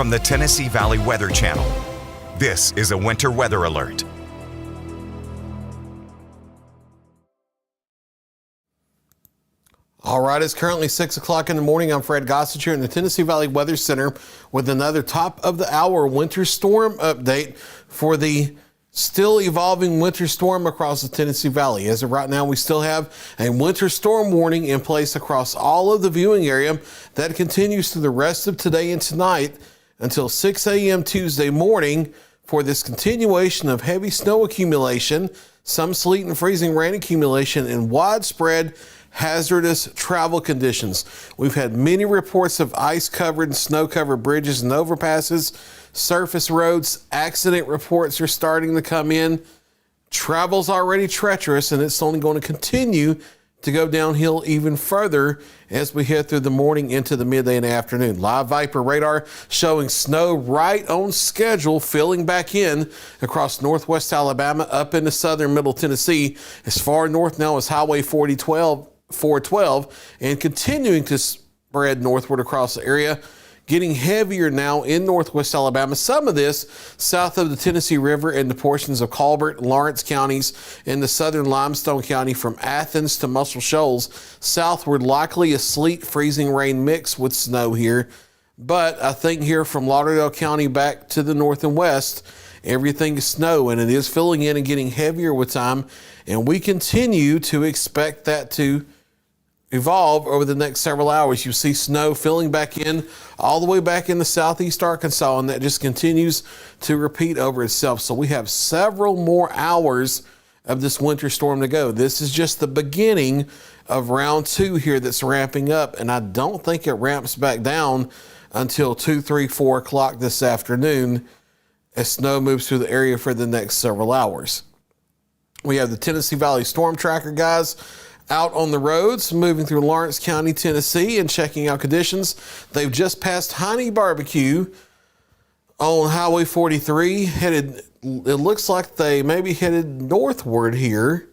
from the Tennessee Valley Weather Channel. This is a winter weather alert. All right, it's currently 6 o'clock in the morning. I'm Fred Gossage here in the Tennessee Valley Weather Center with another top of the hour winter storm update for the still evolving winter storm across the Tennessee Valley. As of right now, we still have a winter storm warning in place across all of the viewing area that continues through the rest of today and tonight until 6 a.m. Tuesday morning for this continuation of heavy snow accumulation, some sleet and freezing rain accumulation, and widespread hazardous travel conditions. We've had many reports of ice-covered and snow-covered bridges and overpasses, surface roads. Accident reports are starting to come in. Travel's already treacherous, and it's only going to continue to go downhill even further as we head through the morning into the midday and afternoon. Live Viper radar showing snow right on schedule, filling back in across northwest Alabama up into southern middle Tennessee, as far north now as Highway 412, and continuing to spread northward across the area, getting heavier now in northwest Alabama. Some of this south of the Tennessee River and the portions of Colbert and Lawrence counties in the southern Limestone County from Athens to Muscle Shoals. Southward, likely a sleet, freezing rain mix with snow here. But I think here from Lauderdale County back to the north and west, everything is snow, and it is filling in and getting heavier with time. And we continue to expect that to evolve over the next several hours. You see snow filling back in all the way back into southeast Arkansas, and that just continues to repeat over itself. So we have several more hours of this winter storm to go. This is just the beginning of round two here that's ramping up, and I don't think it ramps back down until 2, 3, 4 o'clock this afternoon as snow moves through the area for the next several hours. We have the Tennessee Valley Storm Tracker guys out on the roads, moving through Lawrence County, Tennessee, and checking out conditions. They've just passed Honey Barbecue on Highway 43, it looks like they maybe headed northward here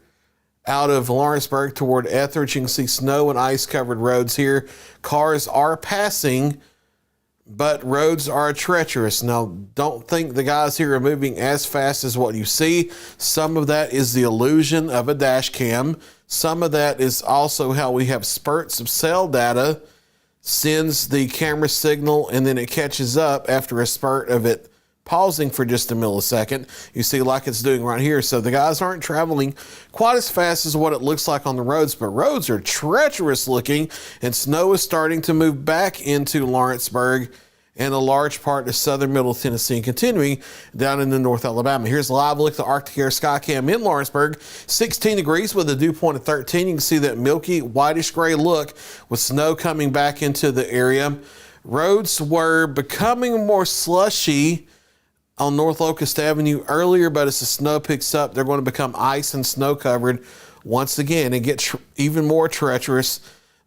out of Lawrenceburg toward Etheridge. You can see snow and ice-covered roads here. Cars are passing, but roads are treacherous. Now, don't think the guys here are moving as fast as what you see. Some of that is the illusion of a dash cam. Some of that is also how we have spurts of cell data, sends the camera signal, and then it catches up after a spurt of it pausing for just a millisecond. You see like it's doing right here. So the guys aren't traveling quite as fast as what it looks like on the roads, but roads are treacherous looking, and snow is starting to move back into Lawrenceburg and a large part of southern middle Tennessee and continuing down into North Alabama. Here's a live look at the Arctic Air Skycam in Lawrenceburg. 16 degrees with a dew point of 13. You can see that milky whitish gray look with snow coming back into the area. Roads were becoming more slushy on North Locust Avenue earlier, but as the snow picks up, they're going to become ice and snow covered once again and get even more treacherous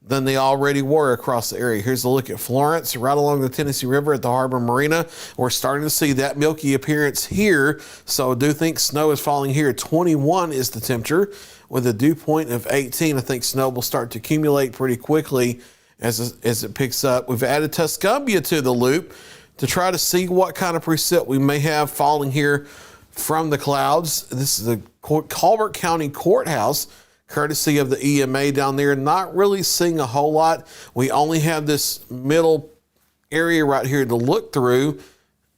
than they already were across the area. Here's a look at Florence, right along the Tennessee River at the Harbor Marina. We're starting to see that milky appearance here, so I do think snow is falling here. 21 is the temperature with a dew point of 18. I think snow will start to accumulate pretty quickly as it picks up. We've added Tuscumbia to the loop to try to see what kind of precip we may have falling here from the clouds. This is the Colbert County Courthouse, courtesy of the EMA down there. Not really seeing a whole lot. We only have this middle area right here to look through.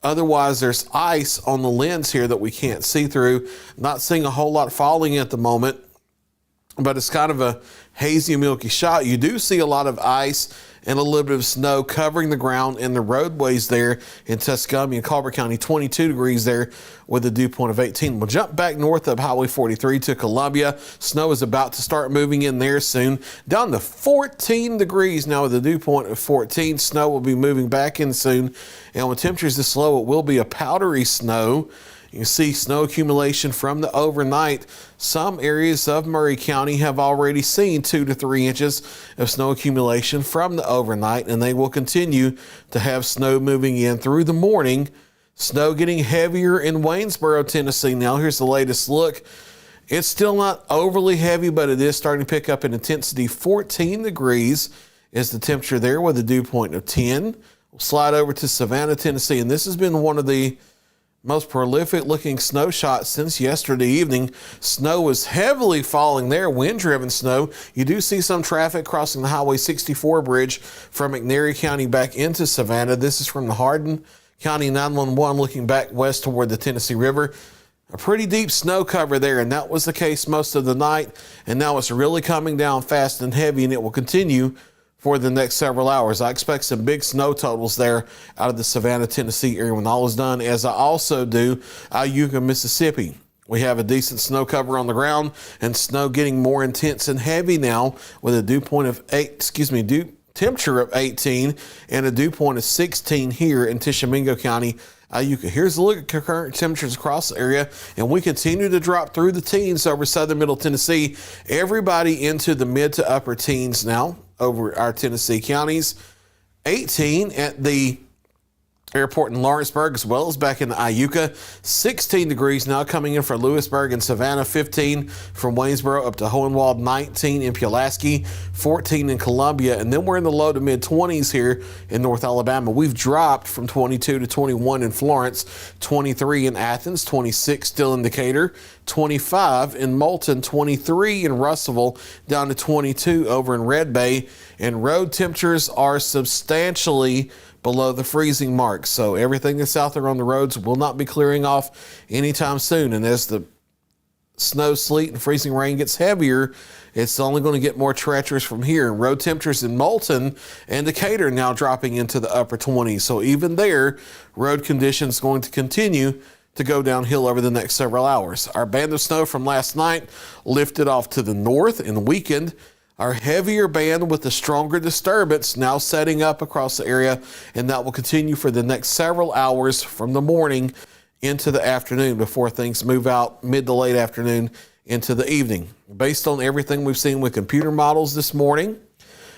Otherwise, there's ice on the lens here that we can't see through. Not seeing a whole lot falling at the moment, but it's kind of a hazy, milky shot. You do see a lot of ice and a little bit of snow covering the ground and the roadways there in Tuscumbia and Colbert County. 22 degrees there with a dew point of 18. We'll jump back north of Highway 43 to Columbia. Snow is about to start moving in there soon. Down to 14 degrees now with a dew point of 14. Snow will be moving back in soon. And with temperatures this low, it will be a powdery snow. You can see snow accumulation from the overnight. Some areas of Murray County have already seen 2 to 3 inches of snow accumulation from the overnight, and they will continue to have snow moving in through the morning. Snow getting heavier in Waynesboro, Tennessee. Now here's the latest look. It's still not overly heavy, but it is starting to pick up in intensity. 14 degrees is the temperature there with a dew point of 10. We'll slide over to Savannah, Tennessee, and this has been one of the most prolific looking snow shots since yesterday evening. Snow is heavily falling there, wind-driven snow. You do see some traffic crossing the Highway 64 bridge from McNairy County back into Savannah. This is from the Hardin County 911 looking back west toward the Tennessee River. A pretty deep snow cover there, and that was the case most of the night, and now it's really coming down fast and heavy, and it will continue for the next several hours. I expect some big snow totals there out of the Savannah, Tennessee area when all is done, as I also do Iuka, Mississippi. We have a decent snow cover on the ground and snow getting more intense and heavy now with a dew temperature of 18 and a dew point of 16 here in Tishomingo County, Iuka. Here's a look at current temperatures across the area, and we continue to drop through the teens over southern middle Tennessee. Everybody into the mid to upper teens now over our Tennessee counties. 18 at the airport in Lawrenceburg, as well as back in Iuka. 16 degrees now coming in for Lewisburg and Savannah. 15 from Waynesboro up to Hohenwald. 19 in Pulaski. 14 in Columbia. And then we're in the low to mid 20s here in North Alabama. We've dropped from 22 to 21 in Florence. 23 in Athens. 26 still in Decatur. 25 in Moulton. 23 in Russellville. Down to 22 over in Red Bay. And road temperatures are substantially below the freezing mark. So everything that's out there on the roads will not be clearing off anytime soon. And as the snow, sleet, and freezing rain gets heavier, it's only going to get more treacherous from here. And road temperatures in Moulton and Decatur now dropping into the upper 20s. So even there, road conditions going to continue to go downhill over the next several hours. Our band of snow from last night lifted off to the north and weakened. Our heavier band with the stronger disturbance now setting up across the area, and that will continue for the next several hours from the morning into the afternoon before things move out mid to late afternoon into the evening. Based on everything we've seen with computer models this morning,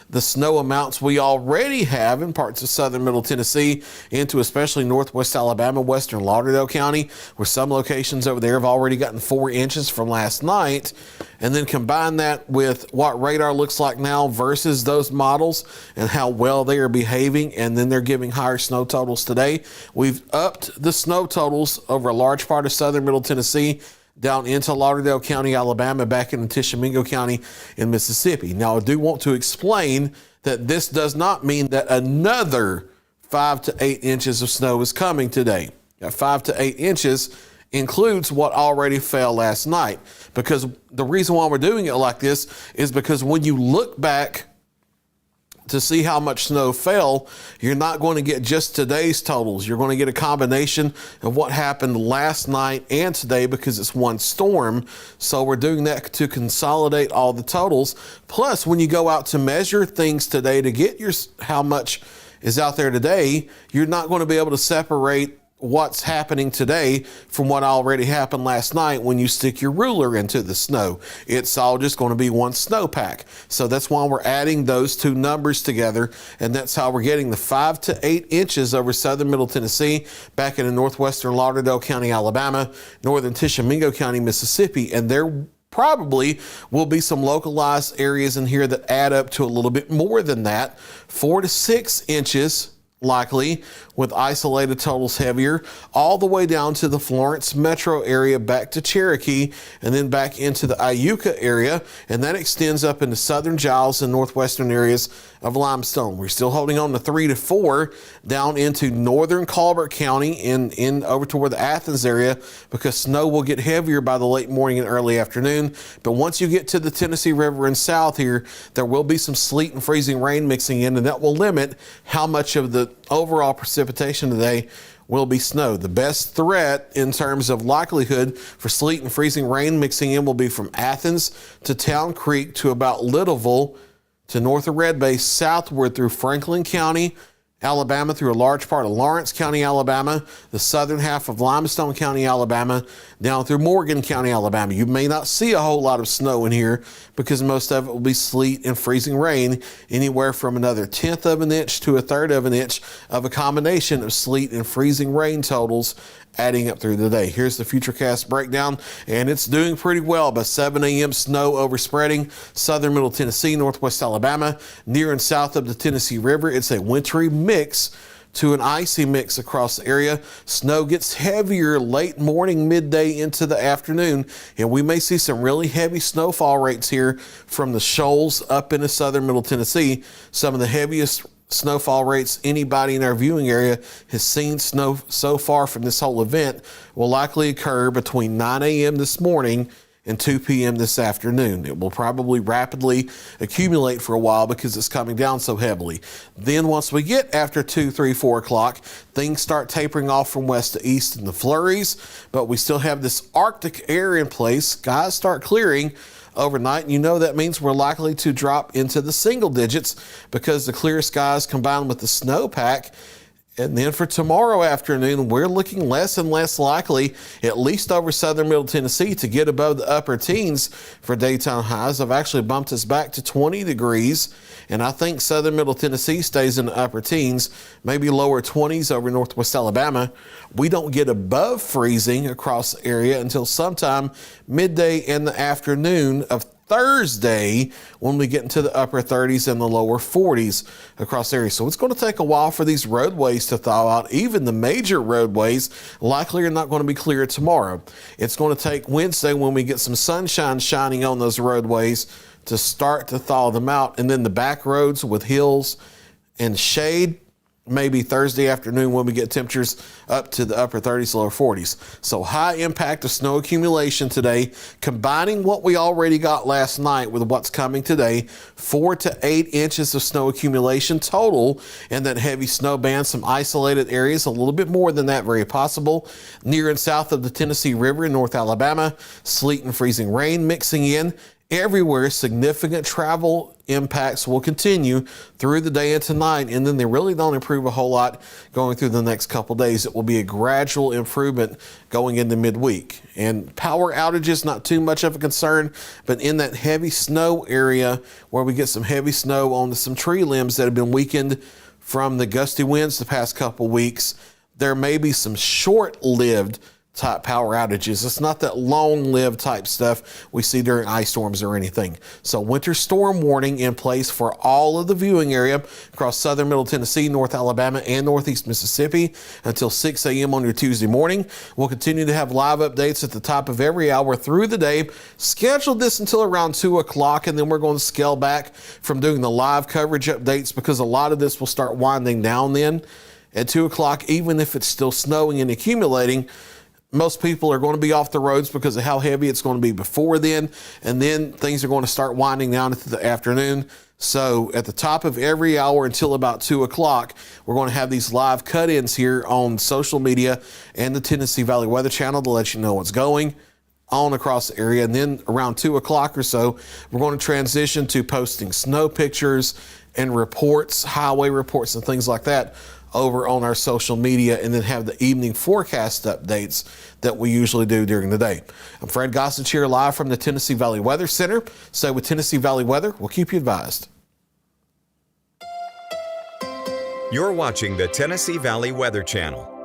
the snow amounts we already have in parts of southern middle Tennessee into especially northwest Alabama, western Lauderdale County, where some locations over there have already gotten 4 inches from last night. And then combine that with what radar looks like now versus those models and how well they are behaving, and then they're giving higher snow totals today. We've upped the snow totals over a large part of southern middle Tennessee down into Lauderdale County, Alabama, back into Tishomingo County in Mississippi. Now, I do want to explain that this does not mean that another 5 to 8 inches of snow is coming today. That 5 to 8 inches includes what already fell last night, because the reason why we're doing it like this is because when you look back to see how much snow fell, you're not going to get just today's totals. You're going to get a combination of what happened last night and today because it's one storm. So we're doing that to consolidate all the totals. Plus, when you go out to measure things today to get how much is out there today, you're not going to be able to separate what's happening today from what already happened last night when you stick your ruler into the snow. It's all just going to be one snowpack. So that's why we're adding those two numbers together, and that's how we're getting the 5 to 8 inches over southern middle Tennessee, back into northwestern Lauderdale County, Alabama, northern Tishomingo County, Mississippi, and there probably will be some localized areas in here that add up to a little bit more than that, 4 to 6 inches likely, with isolated totals heavier, all the way down to the Florence metro area, back to Cherokee, and then back into the Iuka area, and that extends up into southern Giles and northwestern areas of Limestone. We're still holding on to 3 to 4 down into northern Colbert County in over toward the Athens area, because snow will get heavier by the late morning and early afternoon. But once you get to the Tennessee River and south here, there will be some sleet and freezing rain mixing in, and that will limit how much of the overall precipitation today will be snow. The best threat in terms of likelihood for sleet and freezing rain mixing in will be from Athens to Town Creek to about Littleville to north of Red Bay, southward through Franklin County, Alabama, through a large part of Lawrence County, Alabama, the southern half of Limestone County, Alabama, down through Morgan County, Alabama. You may not see a whole lot of snow in here because most of it will be sleet and freezing rain, anywhere from another 1/10 of an inch to 1/3 of an inch of a combination of sleet and freezing rain totals adding up through the day. Here's the Futurecast breakdown, and it's doing pretty well. By 7 a.m., snow overspreading southern middle Tennessee, northwest Alabama, near and south of the Tennessee River. It's a wintry mix to an icy mix across the area. Snow gets heavier late morning, midday into the afternoon, and we may see some really heavy snowfall rates here from the shoals up into southern Middle Tennessee. Some of the heaviest snowfall rates anybody in our viewing area has seen snow so far from this whole event will likely occur between 9 a.m. this morning and 2 p.m. this afternoon. It will probably rapidly accumulate for a while because it's coming down so heavily. Then once we get after 2, 3, 4 o'clock, things start tapering off from west to east in the flurries, but we still have this Arctic air in place. Skies start clearing overnight, and you know that means we're likely to drop into the single digits because the clear skies combined with the snowpack. And then for tomorrow afternoon, we're looking less and less likely, at least over southern Middle Tennessee, to get above the upper teens for daytime highs. I've actually bumped us back to 20 degrees, and I think southern Middle Tennessee stays in the upper teens, maybe lower 20s over northwest Alabama. We don't get above freezing across the area until sometime midday in the afternoon of Thursday when we get into the upper 30s and the lower 40s across the area. So it's going to take a while for these roadways to thaw out. Even the major roadways likely are not going to be clear tomorrow. It's going to take Wednesday when we get some sunshine shining on those roadways to start to thaw them out. And then the back roads with hills and shade, maybe Thursday afternoon when we get temperatures up to the upper 30s, lower 40s. So high impact of snow accumulation today, combining what we already got last night with what's coming today, 4 to 8 inches of snow accumulation total in that heavy snow band. Some isolated areas, a little bit more than that, very possible. Near and south of the Tennessee River in North Alabama, sleet and freezing rain mixing in. Everywhere, significant travel impacts will continue through the day and tonight, and then they really don't improve a whole lot going through the next couple days. It will be a gradual improvement going into midweek. And power outages, not too much of a concern, but in that heavy snow area where we get some heavy snow on some tree limbs that have been weakened from the gusty winds the past couple weeks, there may be some short-lived type power outages. It's not that long-lived type stuff we see during ice storms or anything. So winter storm warning in place for all of the viewing area across southern Middle Tennessee, North Alabama, and Northeast Mississippi until 6 a.m. on your Tuesday morning. We'll continue to have live updates at the top of every hour through the day. Scheduled this until around 2 o'clock, and then we're going to scale back from doing the live coverage updates because a lot of this will start winding down then. At 2 o'clock, even if it's still snowing and accumulating, most people are going to be off the roads because of how heavy it's going to be before then, and then things are going to start winding down into the afternoon. So at the top of every hour until about 2 o'clock, we're going to have these live cut-ins here on social media and the Tennessee Valley Weather Channel to let you know what's going on across the area. And then around 2 o'clock or so, we're going to transition to posting snow pictures and reports, highway reports and things like that over on our social media, and then have the evening forecast updates that we usually do during the day. I'm Fred Gossage here live from the Tennessee Valley Weather Center. So with Tennessee Valley Weather, we'll keep you advised. You're watching the Tennessee Valley Weather Channel.